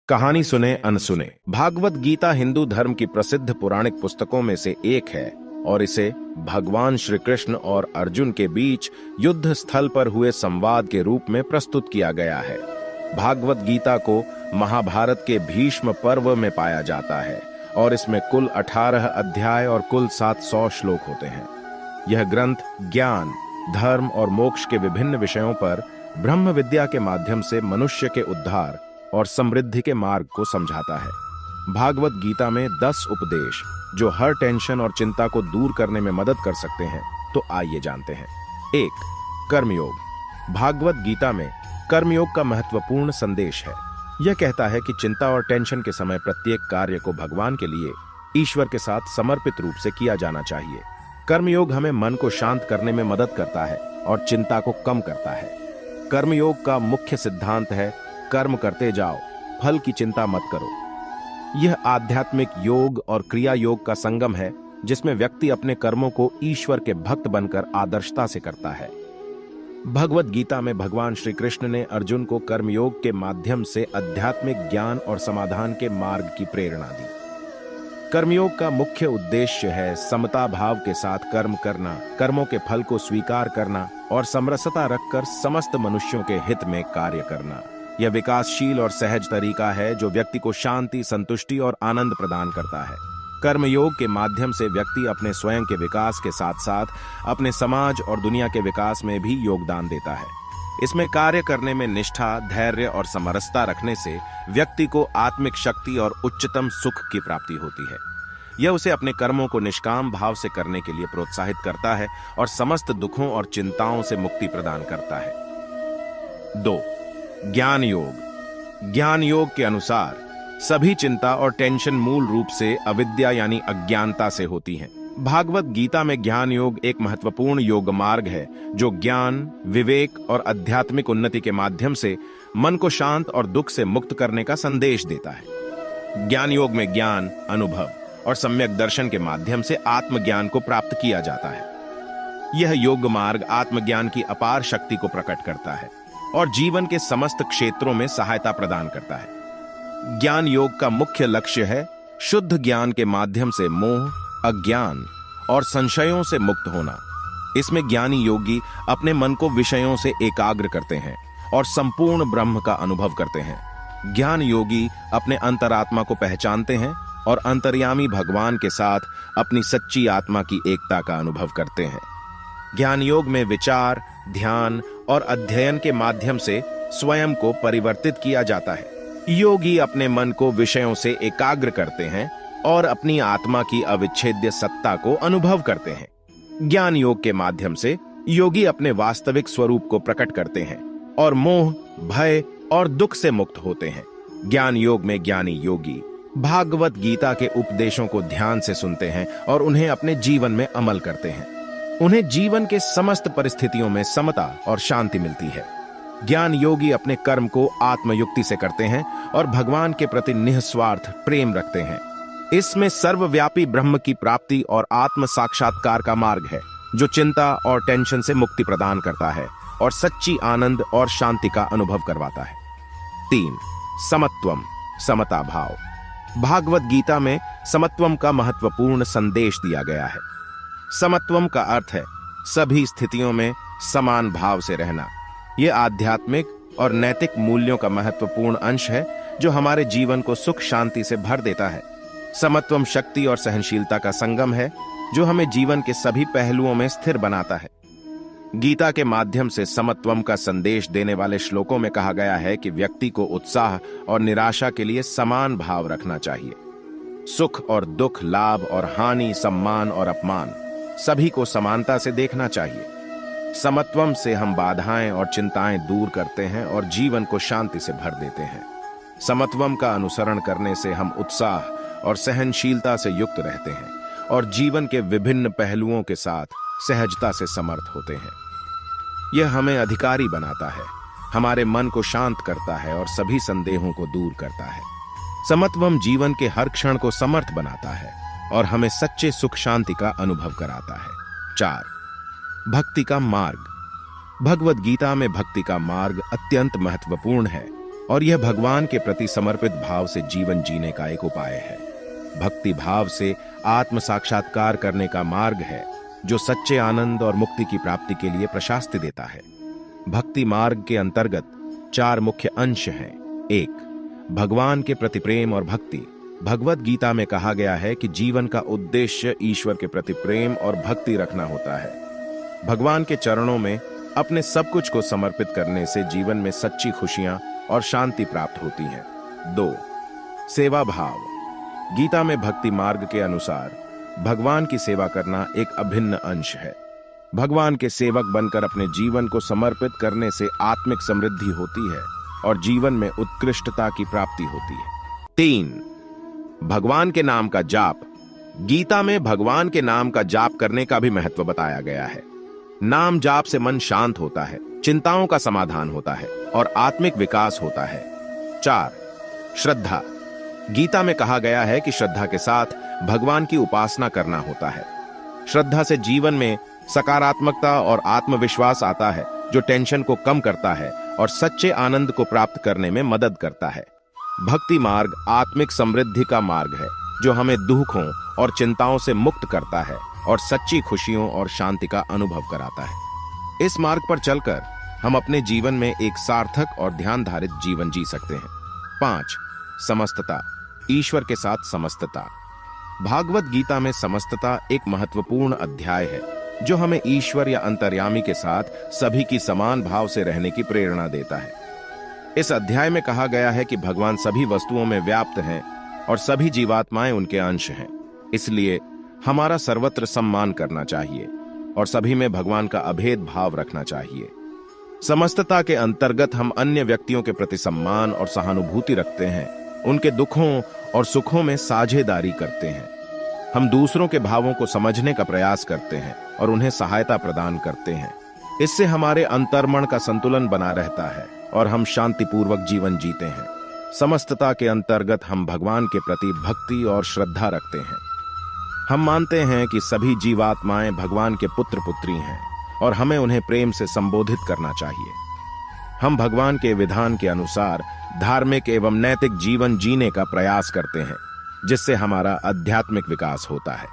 कहानी सुने अनसुने। भागवत गीता हिंदू धर्म की प्रसिद्ध पौराणिक पुस्तकों में से एक है और इसे भगवान श्री कृष्ण और अर्जुन के बीच युद्ध स्थल पर हुए संवाद के रूप में प्रस्तुत किया गया है। भागवत गीता को महाभारत के भीष्म पर्व में पाया जाता है और इसमें कुल 18 अध्याय और कुल 700 श्लोक होते हैं। यह ग्रंथ ज्ञान, धर्म और मोक्ष के विभिन्न विषयों पर ब्रह्म विद्या के माध्यम से मनुष्य के उद्धार और समृद्धि के मार्ग को समझाता है। भागवत गीता में 10 उपदेश जो हर टेंशन और चिंता को दूर करने में मदद कर सकते हैं, तो आइए जानते हैं। 1. कर्मयोग। भागवत गीता में कर्मयोग का महत्वपूर्ण संदेश है। यह कहता है कि चिंता और टेंशन के समय प्रत्येक कार्य को भगवान के लिए ईश्वर के साथ समर्पित रूप से किया जाना चाहिए। कर्मयोग हमें मन को शांत करने में मदद करता है और चिंता को कम करता है। कर्मयोग का मुख्य सिद्धांत है कर्म करते जाओ, फल की चिंता मत करो। यह आध्यात्मिक योग और क्रिया योग का संगम है जिसमें व्यक्ति अपने कर्मों को ईश्वर के भक्त बनकर आदर्शता से करता है। भगवत गीता में भगवान श्री कृष्ण ने अर्जुन को कर्मयोग के माध्यम से आध्यात्मिक ज्ञान और समाधान के मार्ग की प्रेरणा दी। कर्मयोग का मुख्य उद्देश्य है समता भाव के साथ कर्म करना, कर्मों के फल को स्वीकार करना और समरसता रखकर समस्त मनुष्यों के हित में कार्य करना। यह विकासशील और सहज तरीका है जो व्यक्ति को शांति, संतुष्टि और आनंद प्रदान करता है। कर्मयोग के माध्यम से व्यक्ति अपने स्वयं के विकास के साथ साथ अपने समाज और दुनिया के विकास में भी योगदान देता है। इसमें कार्य करने में निष्ठा, धैर्य और समरसता रखने से व्यक्ति को आत्मिक शक्ति और उच्चतम सुख की प्राप्ति होती है। यह उसे अपने कर्मों को निष्काम भाव से करने के लिए प्रोत्साहित करता है और समस्त दुखों और चिंताओं से मुक्ति प्रदान करता है। 2. ज्ञान योग। ज्ञान योग के अनुसार सभी चिंता और टेंशन मूल रूप से अविद्या यानी अज्ञानता से होती हैं। भागवत गीता में ज्ञान योग एक महत्वपूर्ण योग मार्ग है जो ज्ञान, विवेक और आध्यात्मिक उन्नति के माध्यम से मन को शांत और दुख से मुक्त करने का संदेश देता है। ज्ञान योग में ज्ञान, अनुभव और सम्यक दर्शन के माध्यम से आत्मज्ञान को प्राप्त किया जाता है। यह योग मार्ग आत्मज्ञान की अपार शक्ति को प्रकट करता है और जीवन के समस्त क्षेत्रों में सहायता प्रदान करता है। ज्ञान योग का मुख्य लक्ष्य है शुद्ध ज्ञान के माध्यम से मोह, अज्ञान और संशयों से मुक्त होना। इसमें ज्ञानी योगी अपने मन को विषयों से एकाग्र करते हैं और संपूर्ण ब्रह्म का अनुभव करते हैं। ज्ञान योगी अपने अंतरात्मा को पहचानते हैं और अंतर्यामी भगवान के साथ अपनी सच्ची आत्मा की एकता का अनुभव करते हैं। ज्ञान योग में विचार, ध्यान और अध्ययन के माध्यम से स्वयं को परिवर्तित किया जाता है। योगी अपने मन को विषयों से एकाग्र करते हैं और अपनी आत्मा की अविच्छेद्य सत्ता को अनुभव करते हैं। ज्ञान योग के माध्यम से योगी अपने वास्तविक स्वरूप को प्रकट करते हैं और मोह, भय और दुख से मुक्त होते हैं। ज्ञान योग में ज्ञानी योगी भागवत गीता के उपदेशों को ध्यान से सुनते हैं और उन्हें अपने जीवन में अमल करते हैं। उन्हें जीवन के समस्त परिस्थितियों में समता और शांति मिलती है। ज्ञान योगी अपने कर्म को आत्मयुक्ति से करते हैं और भगवान के प्रति निस्वार्थ प्रेम रखते हैं। इसमें सर्वव्यापी ब्रह्म की प्राप्ति और आत्म साक्षात्कार का मार्ग है जो चिंता और टेंशन से मुक्ति प्रदान करता है और सच्ची आनंद और शांति का अनुभव करवाता है। 3. समत्वम, समता भाव। भागवत गीता में समत्वम का महत्वपूर्ण संदेश दिया गया है। समत्वम का अर्थ है सभी स्थितियों में समान भाव से रहना। यह आध्यात्मिक और नैतिक मूल्यों का महत्वपूर्ण अंश है जो हमारे जीवन को सुख शांति से भर देता है। समत्वम शक्ति और सहनशीलता का संगम है जो हमें जीवन के सभी पहलुओं में स्थिर बनाता है। गीता के माध्यम से समत्वम का संदेश देने वाले श्लोकों में कहा गया है कि व्यक्ति को उत्साह और निराशा के लिए समान भाव रखना चाहिए। सुख और दुख, लाभ और हानि, सम्मान और अपमान सभी को समानता से देखना चाहिए। समत्वम से हम बाधाएं और चिंताएं दूर करते हैं और जीवन को शांति से भर देते हैं। समत्वम का अनुसरण करने से हम उत्साह और सहनशीलता से युक्त रहते हैं और जीवन के विभिन्न पहलुओं के साथ सहजता से समर्थ होते हैं। यह हमें अधिकारी बनाता है, हमारे मन को शांत करता है और सभी संदेहों को दूर करता है। समत्वम जीवन के हर क्षण को समर्थ बनाता है और हमें सच्चे सुख शांति का अनुभव कराता है। 4. भक्ति का मार्ग। भगवत गीता में भक्ति का मार्ग अत्यंत महत्वपूर्ण है और यह भगवान के प्रति समर्पित भाव से जीवन जीने का एक उपाय है। भक्ति भाव से आत्म साक्षात्कार करने का मार्ग है जो सच्चे आनंद और मुक्ति की प्राप्ति के लिए प्रशास्ति देता है। भक्ति मार्ग के अंतर्गत 4 मुख्य अंश हैं। 1, भगवान के प्रति प्रेम और भक्ति। भगवत गीता में कहा गया है कि जीवन का उद्देश्य ईश्वर के प्रति प्रेम और भक्ति रखना होता है। भगवान के चरणों में अपने सब कुछ को समर्पित करने से जीवन में सच्ची खुशियां और शांति प्राप्त होती है। 2, सेवा भाव। गीता में भक्ति मार्ग के अनुसार भगवान की सेवा करना एक अभिन्न अंश है। भगवान के सेवक बनकर अपने जीवन को समर्पित करने से आत्मिक समृद्धि होती है और जीवन में उत्कृष्टता की प्राप्ति होती है। 3, भगवान के नाम का जाप। गीता में भगवान के नाम का जाप करने का भी महत्व बताया गया है। नाम जाप से मन शांत होता है, चिंताओं का समाधान होता है और आत्मिक विकास होता है। 4, श्रद्धा। गीता में कहा गया है कि श्रद्धा के साथ भगवान की उपासना करना होता है। श्रद्धा से जीवन में सकारात्मकता और आत्मविश्वास आता है जो टेंशन को कम करता है और सच्चे आनंद को प्राप्त करने में मदद करता है। भक्ति मार्ग आत्मिक समृद्धि का मार्ग है जो हमें दुखों और चिंताओं से मुक्त करता है और सच्ची खुशियों और शांति का अनुभव कराता है। इस मार्ग पर चलकर हम अपने जीवन में एक सार्थक और ध्यानधारित जीवन जी सकते हैं। 5, समस्तता। ईश्वर के साथ समस्तता। भागवत गीता में समस्तता एक महत्वपूर्ण अध्याय है जो हमें ईश्वर या अंतर्यामी के साथ सभी की समान भाव से रहने की प्रेरणा देता है। इस अध्याय में कहा गया है कि भगवान सभी वस्तुओं में व्याप्त हैं और सभी जीवात्माएं उनके अंश हैं। इसलिए हमारा सर्वत्र सम्मान करना चाहिए और सभी में भगवान का अभेद भाव रखना चाहिए। समस्तता के अंतर्गत हम अन्य व्यक्तियों के प्रति सम्मान और सहानुभूति रखते हैं, उनके दुखों और सुखों में साझेदारी करते हैं। हम दूसरों के भावों को समझने का प्रयास करते हैं और उन्हें सहायता प्रदान करते हैं। इससे हमारे अंतर्मन का संतुलन बना रहता है और हम शांतिपूर्वक जीवन जीते हैं। समस्तता के अंतर्गत हम भगवान के प्रति भक्ति और श्रद्धा रखते हैं। हम मानते हैं कि सभी जीवात्माएं भगवान के पुत्र पुत्री हैं और हमें उन्हें प्रेम से संबोधित करना चाहिए। हम भगवान के विधान के अनुसार धार्मिक एवं नैतिक जीवन जीने का प्रयास करते हैं जिससे हमारा आध्यात्मिक विकास होता है।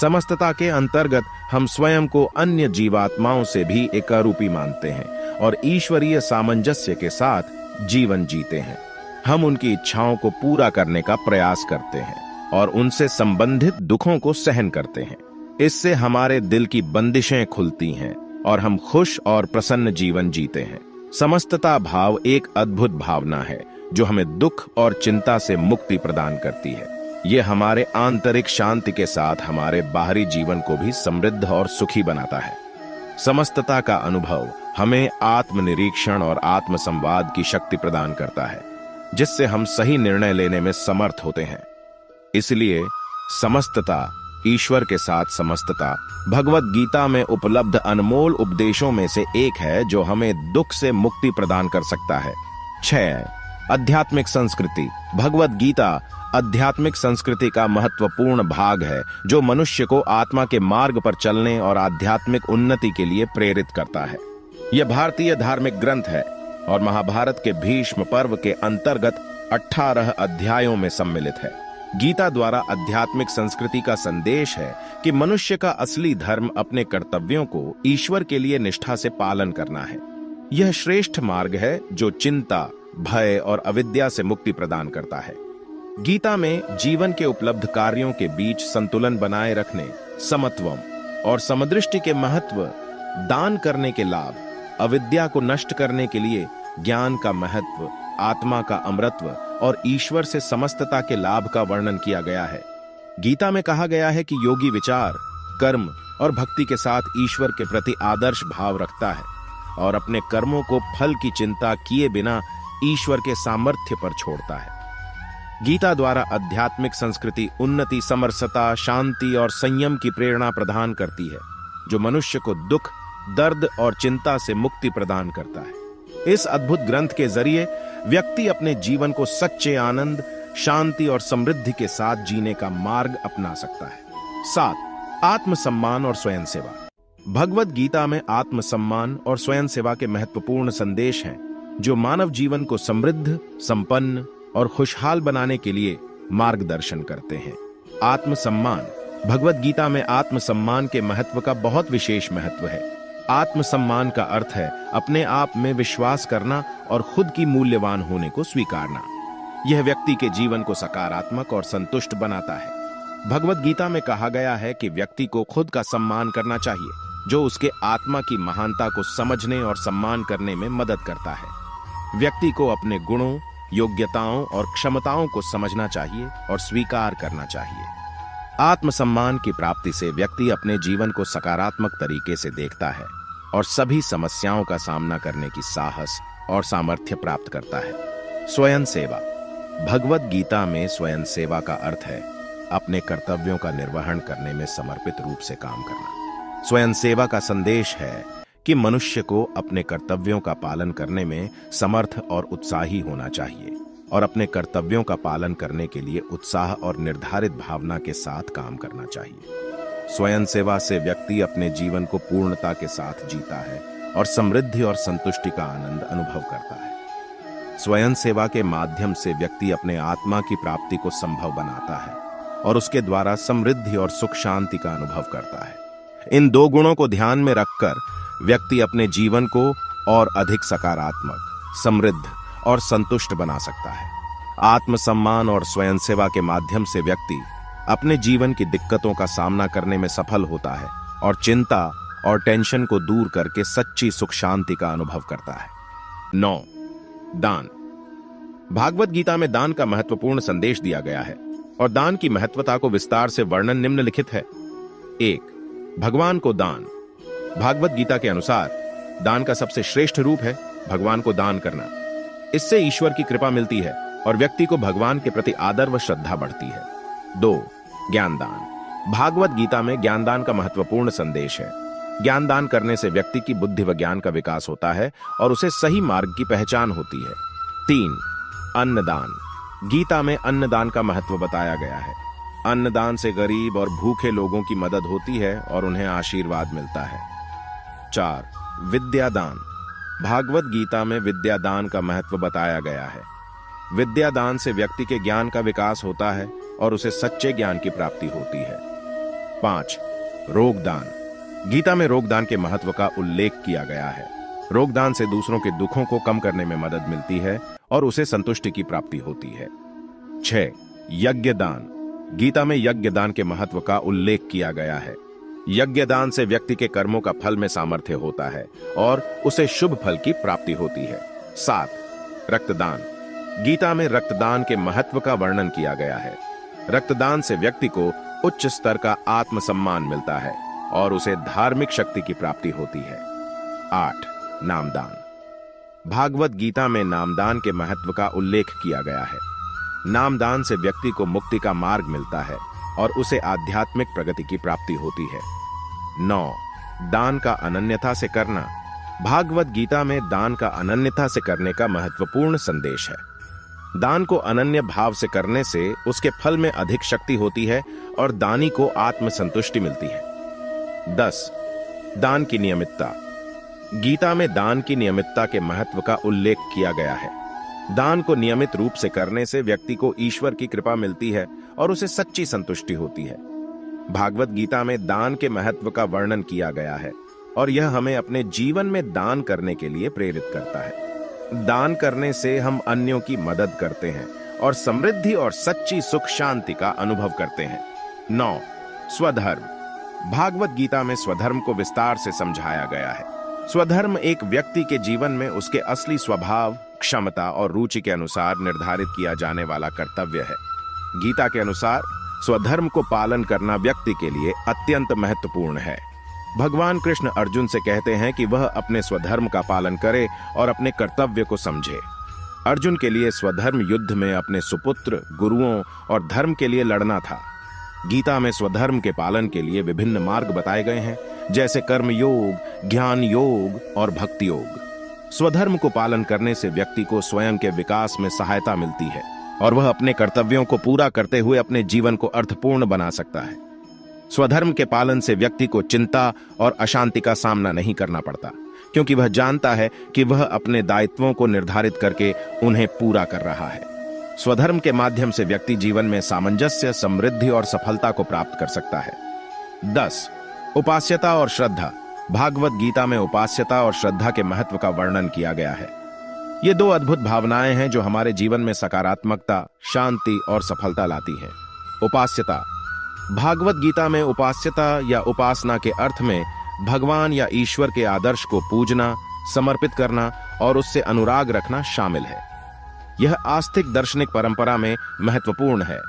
समस्तता के अंतर्गत हम स्वयं को अन्य जीवात्माओं से भी एकरूपी मानते हैं और ईश्वरीय सामंजस्य के साथ जीवन जीते हैं। हम उनकी इच्छाओं को पूरा करने का प्रयास करते हैं और उनसे संबंधित दुखों को सहन करते हैं। इससे हमारे दिल की बंदिशें खुलती हैं और हम खुश और प्रसन्न जीवन जीते हैं। समस्तता भाव एक अद्भुत भावना है जो हमें दुख और चिंता से मुक्ति प्रदान करती है। यह हमारे आंतरिक शांति के साथ हमारे बाहरी जीवन को भी समृद्ध और सुखी बनाता है। समस्तता का अनुभव हमें आत्मनिरीक्षण और आत्मसंवाद की शक्ति प्रदान करता है जिससे हम सही निर्णय लेने में समर्थ होते हैं। इसलिए समस्तता, ईश्वर के साथ समस्तता भगवत गीता में उपलब्ध अनमोल उपदेशों में से एक है जो हमें दुख से मुक्ति प्रदान कर सकता है। 6, आध्यात्मिक संस्कृति। भगवत गीता आध्यात्मिक संस्कृति का महत्वपूर्ण भाग है जो मनुष्य को आत्मा के मार्ग पर चलने और आध्यात्मिक उन्नति के लिए प्रेरित करता है। यह भारतीय धार्मिक ग्रंथ है और महाभारत के भीष्म पर्व के अंतर्गत 18 अध्यायों में सम्मिलित है। गीता द्वारा आध्यात्मिक संस्कृति का संदेश है कि मनुष्य का असली धर्म अपने कर्तव्यों को ईश्वर के लिए निष्ठा से पालन करना है। यह श्रेष्ठ मार्ग है जो चिंता, भय और अविद्या से मुक्ति प्रदान करता है। गीता में जीवन के उपलब्ध कार्यों के बीच संतुलन बनाए रखने, समत्वम और समदृष्टि के महत्व, दान करने के लाभ, अविद्या को नष्ट करने के लिए ज्ञान का महत्व, आत्मा का अमरत्व और ईश्वर से समस्तता के लाभ का वर्णन किया गया है। गीता में कहा गया है कि योगी विचार, कर्म और भक्ति के साथ ईश्वर के प्रति आदर्श भाव रखता है और अपने कर्मों को फल की चिंता किए बिना ईश्वर के सामर्थ्य पर छोड़ता है। गीता द्वारा आध्यात्मिक संस्कृति उन्नति, समरसता, शांति और संयम की प्रेरणा प्रदान करती है जो मनुष्य को दुख, दर्द और चिंता से मुक्ति प्रदान करता है। इस अद्भुत ग्रंथ के जरिए व्यक्ति अपने जीवन को सच्चे आनंद, शांति और समृद्धि के साथ जीने का मार्ग अपना सकता है। 7, आत्मसम्मान और स्वयं सेवा। भगवत गीता में आत्मसम्मान और स्वयं सेवा के महत्वपूर्ण संदेश हैं जो मानव जीवन को समृद्ध, संपन्न और खुशहाल बनाने के लिए मार्गदर्शन करते हैं। आत्मसम्मान। भगवद गीता में आत्मसम्मान के महत्व का बहुत विशेष महत्व है। आत्मसम्मान का अर्थ है अपने आप में विश्वास करना और खुद की मूल्यवान होने को स्वीकारना। यह व्यक्ति के जीवन को सकारात्मक और संतुष्ट बनाता है। भगवद गीता में कहा गया है कि व्यक्ति को खुद का सम्मान करना चाहिए, जो उसके आत्मा की महानता को समझने और सम्मान करने में मदद करता है। व्यक्ति को अपने गुणों, योग्यताओं और क्षमताओं को समझना चाहिए और स्वीकार करना चाहिए। आत्मसम्मान की प्राप्ति से व्यक्ति अपने जीवन को सकारात्मक तरीके से देखता है और सभी समस्याओं का सामना करने की साहस और सामर्थ्य प्राप्त करता है। स्वयं सेवा। भगवद गीता में स्वयं सेवा का अर्थ है अपने कर्तव्यों का निर्वहन करने में समर्पित रूप से काम करना। स्वयं सेवा का संदेश है कि मनुष्य को अपने कर्तव्यों का पालन करने में समर्थ और उत्साही होना चाहिए और अपने कर्तव्यों का पालन करने के लिए उत्साह और निर्धारित भावना के साथ काम करना चाहिए। स्वयं सेवा से व्यक्ति अपने जीवन को पूर्णता के साथ जीता है और समृद्धि और संतुष्टि का आनंद अनुभव करता है। स्वयं सेवा के माध्यम से व्यक्ति अपने आत्मा की प्राप्ति को संभव बनाता है और उसके द्वारा समृद्धि और सुख शांति का अनुभव करता है। इन दो गुणों को ध्यान में रखकर व्यक्ति अपने जीवन को और अधिक सकारात्मक, समृद्ध और संतुष्ट बना सकता है। आत्मसम्मान और स्वयं सेवा के माध्यम से व्यक्ति अपने जीवन की दिक्कतों का सामना करने में सफल होता है और चिंता और टेंशन को दूर करके सच्ची सुख शांति का अनुभव करता है। 9. दान। भागवत गीता में दान का महत्वपूर्ण संदेश दिया गया है और दान की महत्वता को विस्तार से वर्णन निम्नलिखित है। 1. भगवान को दान। भागवत गीता के अनुसार दान का सबसे श्रेष्ठ रूप है भगवान को दान करना। इससे ईश्वर की कृपा मिलती है और व्यक्ति को भगवान के प्रति आदर व श्रद्धा बढ़ती है। 2. ज्ञानदान। भागवत गीता में ज्ञानदान का महत्वपूर्ण संदेश है। ज्ञानदान करने से व्यक्ति की बुद्धि व ज्ञान का विकास होता है और उसे सही मार्ग की पहचान होती है। 3. अन्नदान। गीता में अन्नदान का महत्व बताया गया है। अन्नदान से गरीब और भूखे लोगों की मदद होती है और उन्हें आशीर्वाद मिलता है। 4. विद्यादान। भागवत गीता में विद्यादान का महत्व बताया गया है। विद्यादान से व्यक्ति के ज्ञान का विकास होता है और उसे सच्चे ज्ञान की प्राप्ति होती है। 5. रोगदान। गीता में रोगदान के महत्व का उल्लेख किया गया है। रोगदान से दूसरों के दुखों को कम करने में मदद मिलती है और उसे संतुष्टि की प्राप्ति होती है। 6. यज्ञदान। गीता में यज्ञदान के महत्व का उल्लेख किया गया है। यज्ञदान से व्यक्ति के कर्मों का फल में सामर्थ्य होता है और उसे शुभ फल की प्राप्ति होती है। 7. रक्तदान। गीता में रक्तदान के महत्व का वर्णन किया गया है। रक्तदान से व्यक्ति को उच्च स्तर का आत्मसम्मान मिलता है और उसे धार्मिक शक्ति की प्राप्ति होती है। 8. नामदान। भागवत गीता में नामदान के महत्व का उल्लेख किया गया है। नामदान से व्यक्ति को मुक्ति का मार्ग मिलता है और उसे आध्यात्मिक प्रगति की प्राप्ति होती है। 9. दान का अनन्यता से करना। भागवत गीता में दान का अनन्यता से करने का महत्वपूर्ण संदेश है। दान को अनन्य भाव से करने से उसके फल में अधिक शक्ति होती है और दानी को आत्मसंतुष्टि मिलती है। 10. दान की नियमितता। गीता में दान की नियमितता के महत्व का उल्लेख किया गया है। दान को नियमित रूप से करने से व्यक्ति को ईश्वर की कृपा मिलती है और उसे सच्ची संतुष्टि होती है। भागवत गीता में दान के महत्व का वर्णन किया गया है और यह हमें अपने जीवन में दान करने के लिए प्रेरित करता है। दान करने से हम अन्यों की मदद करते हैं और समृद्धि और सच्ची सुख शांति का अनुभव करते हैं। 9. स्वधर्म। भागवत गीता में स्वधर्म को विस्तार से समझाया गया है। स्वधर्म एक व्यक्ति के जीवन में उसके असली स्वभाव, क्षमता और रुचि के अनुसार निर्धारित किया जाने वाला कर्तव्य है। गीता के अनुसार स्वधर्म को पालन करना व्यक्ति के लिए अत्यंत महत्वपूर्ण है। भगवान कृष्ण अर्जुन से कहते हैं कि वह अपने स्वधर्म का पालन करे और अपने कर्तव्य को समझे। अर्जुन के लिए स्वधर्म युद्ध में अपने सुपुत्र, गुरुओं और धर्म के लिए लड़ना था। गीता में स्वधर्म के पालन के लिए विभिन्न मार्ग बताए गए हैं, जैसे कर्म योग, ज्ञान योग और भक्ति योग। स्वधर्म को पालन करने से व्यक्ति को स्वयं के विकास में सहायता मिलती है और वह अपने कर्तव्यों को पूरा करते हुए अपने जीवन को अर्थपूर्ण बना सकता है। स्वधर्म के पालन से व्यक्ति को चिंता और अशांति का सामना नहीं करना पड़ता, क्योंकि वह जानता है कि वह अपने दायित्वों को निर्धारित करके उन्हें पूरा कर रहा है। स्वधर्म के माध्यम से व्यक्ति जीवन में सामंजस्य, समृद्धि और सफलता को प्राप्त कर सकता है। 10. उपास्यता और श्रद्धा। भागवत गीता में उपास्यता और श्रद्धा के महत्व का वर्णन किया गया है। ये दो अद्भुत भावनाएं हैं जो हमारे जीवन में सकारात्मकता, शांति और सफलता लाती हैं। उपास्यता। भागवत गीता में उपास्यता या उपासना के अर्थ में भगवान या ईश्वर के आदर्श को पूजना, समर्पित करना और उससे अनुराग रखना शामिल है। यह आस्तिक दार्शनिक परंपरा में महत्वपूर्ण है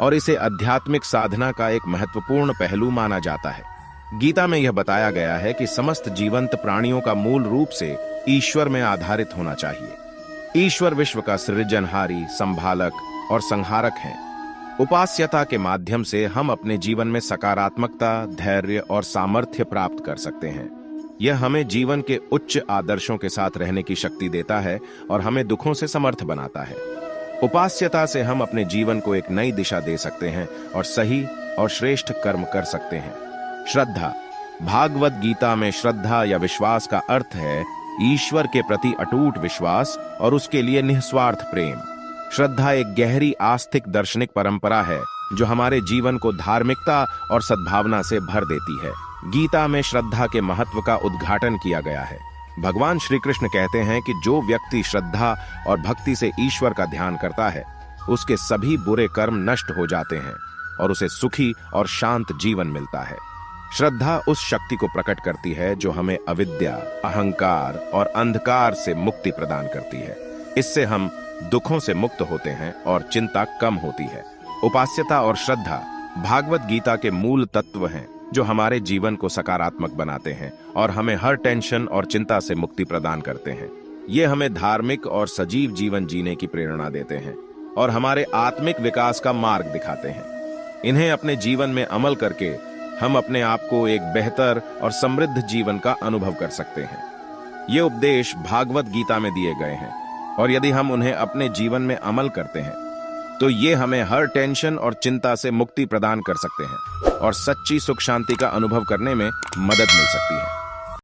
और इसे आध्यात्मिक साधना का एक महत्वपूर्ण पहलू माना जाता है। गीता में यह बताया गया है कि समस्त जीवंत प्राणियों का मूल रूप से ईश्वर में आधारित होना चाहिए। ईश्वर विश्व का सृजनहारी, संभालक और संहारक है। उपास्यता के माध्यम से हम अपने जीवन में सकारात्मकता, धैर्य और सामर्थ्य प्राप्त कर सकते हैं। यह हमें जीवन के उच्च आदर्शों के साथ रहने की शक्ति देता है और हमें दुखों से समर्थ बनाता है। उपास्यता से हम अपने जीवन को एक नई दिशा दे सकते हैं और सही और श्रेष्ठ कर्म कर सकते हैं। श्रद्धा। भागवत गीता में श्रद्धा या विश्वास का अर्थ है ईश्वर के प्रति अटूट विश्वास और उसके लिए निस्वार्थ प्रेम। श्रद्धा एक गहरी आस्तिक दार्शनिक परंपरा है जो हमारे जीवन को धार्मिकता और सद्भावना से भर देती है। गीता में श्रद्धा के महत्व का उद्घाटन किया गया है। भगवान श्री कृष्ण कहते हैं कि जो व्यक्ति श्रद्धा और भक्ति से ईश्वर का ध्यान करता है, उसके सभी बुरे कर्म नष्ट हो जाते हैं और उसे सुखी और शांत जीवन मिलता है। श्रद्धा उस शक्ति को प्रकट करती है जो हमें अविद्या, अहंकार और अंधकार से मुक्ति प्रदान करती है। इससे हम दुखों से मुक्त होते हैं और चिंता कम होती है। उपास्यता और श्रद्धा भागवत गीता के मूल तत्व हैं जो हमारे जीवन को सकारात्मक बनाते हैं और हमें हर टेंशन और चिंता से मुक्ति प्रदान करते हैं। ये हमें धार्मिक और सजीव जीवन जीने की प्रेरणा देते हैं और हमारे आत्मिक विकास का मार्ग दिखाते हैं। इन्हें अपने जीवन में अमल करके हम अपने आप को एक बेहतर और समृद्ध जीवन का अनुभव कर सकते हैं। ये उपदेश भागवत गीता में दिए गए हैं और यदि हम उन्हें अपने जीवन में अमल करते हैं तो ये हमें हर टेंशन और चिंता से मुक्ति प्रदान कर सकते हैं और सच्ची सुख शांति का अनुभव करने में मदद मिल सकती है।